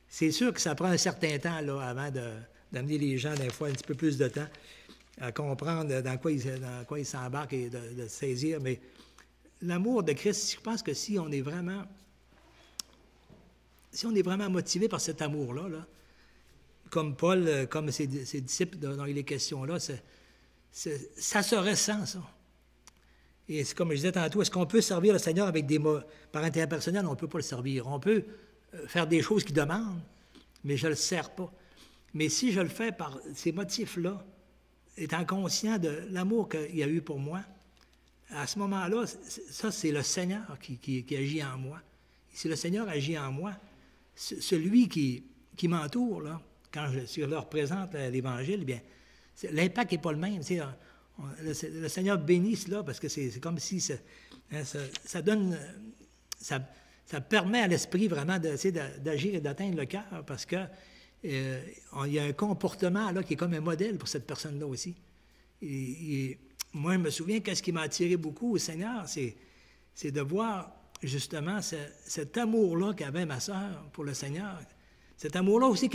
c'est sûr que ça prend un certain temps là, avant d'amener les gens, des fois, un petit peu plus de temps à comprendre dans quoi ils s'embarquent et de saisir. Mais l'amour de Christ, je pense que si on est vraiment motivé par cet amour-là, là, comme Paul, comme ses disciples dont il est question là, ça se ressent, ça. Et c'est comme je disais tantôt, est-ce qu'on peut servir le Seigneur avec des mots par interpersonnel? On ne peut pas le servir. On peut faire des choses qu'il demande, mais je ne le sers pas. Mais si je le fais par ces motifs-là, étant conscient de l'amour qu'il y a eu pour moi, à ce moment-là, ça, c'est le Seigneur qui agit en moi. Et si le Seigneur agit en moi, celui qui m'entoure, là, quand je leur présente l'Évangile, bien, l'impact n'est pas le même. Tu sais, le Seigneur bénit cela parce que c'est comme si ça permet à l'esprit vraiment d'agir et d'atteindre le cœur parce que il y a un comportement là qui est comme un modèle pour cette personne-là aussi. Et moi, je me souviens qu'est-ce qui m'a attiré beaucoup au Seigneur, c'est de voir justement cet amour-là qu'avait ma sœur pour le Seigneur. Cet amour-là aussi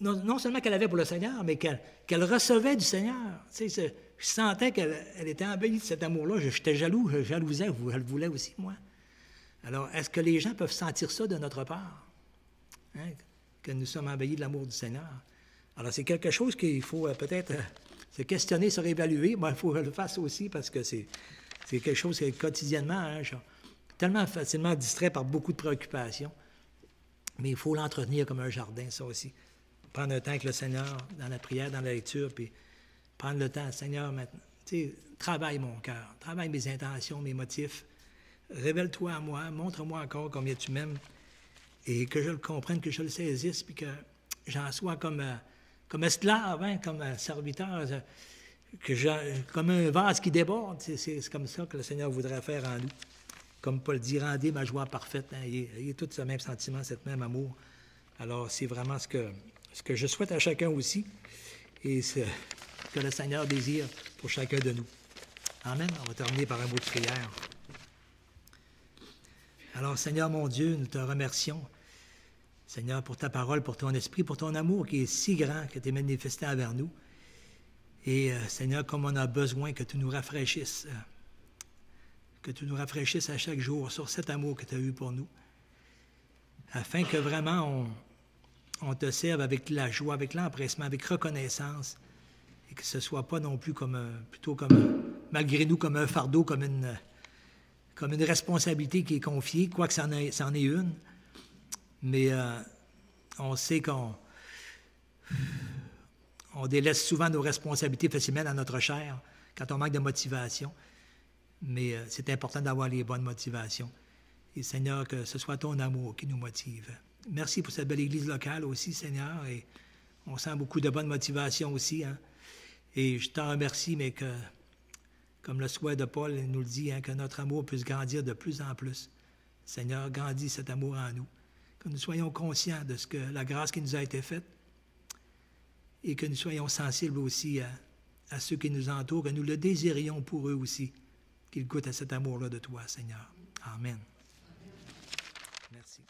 non seulement qu'elle avait pour le Seigneur, mais qu'elle recevait du Seigneur. Tu sais, je sentais qu'elle était embellie de cet amour-là. J'étais jaloux, je jalousais, je le voulais aussi, moi. Alors, est-ce que les gens peuvent sentir ça de notre part? Hein? Que nous sommes embellis de l'amour du Seigneur. Alors, c'est quelque chose qu'il faut peut-être se questionner, se réévaluer. Moi, il faut que je le fasse aussi parce que c'est quelque chose que quotidiennement, hein, je suis tellement facilement distrait par beaucoup de préoccupations. Mais il faut l'entretenir comme un jardin, ça aussi. Prendre un temps avec le Seigneur, dans la prière, dans la lecture, puis prendre le temps, Seigneur, maintenant, tu sais, travaille mon cœur, travaille mes intentions, mes motifs, révèle-toi à moi, montre-moi encore combien tu m'aimes, et que je le comprenne, que je le saisisse, puis que j'en sois comme esclave, hein, comme serviteur, comme un vase qui déborde. C'est comme ça que le Seigneur voudrait faire en nous. Comme Paul dit, rendez ma joie parfaite. Hein, il y a tout ce même sentiment, ce même amour. Alors, c'est vraiment ce que je souhaite à chacun aussi, et ce que le Seigneur désire pour chacun de nous. Amen. On va terminer par un mot de prière. Alors, Seigneur mon Dieu, nous te remercions, Seigneur, pour ta parole, pour ton esprit, pour ton amour qui est si grand, que tu es manifesté envers nous. Et Seigneur, comme on a besoin que tu nous rafraîchisses, à chaque jour sur cet amour que tu as eu pour nous, afin que vraiment on te serve avec la joie, avec l'empressement, avec reconnaissance, et que ce ne soit pas non plus malgré nous, comme un fardeau, comme une responsabilité qui est confiée, quoique c'en est une. Mais on sait qu'on délaisse souvent nos responsabilités facilement dans notre chair quand on manque de motivation. Mais c'est important d'avoir les bonnes motivations. Et Seigneur, que ce soit ton amour qui nous motive. Merci pour cette belle église locale aussi, Seigneur. Et on sent beaucoup de bonnes motivations aussi. Hein? Et je t'en remercie, mais que, comme le souhait de Paul nous le dit, hein, que notre amour puisse grandir de plus en plus. Seigneur, grandis cet amour en nous. Que nous soyons conscients de la grâce qui nous a été faite et que nous soyons sensibles aussi à ceux qui nous entourent, que nous le désirions pour eux aussi, qu'ils goûtent à cet amour-là de toi, Seigneur. Amen. Merci.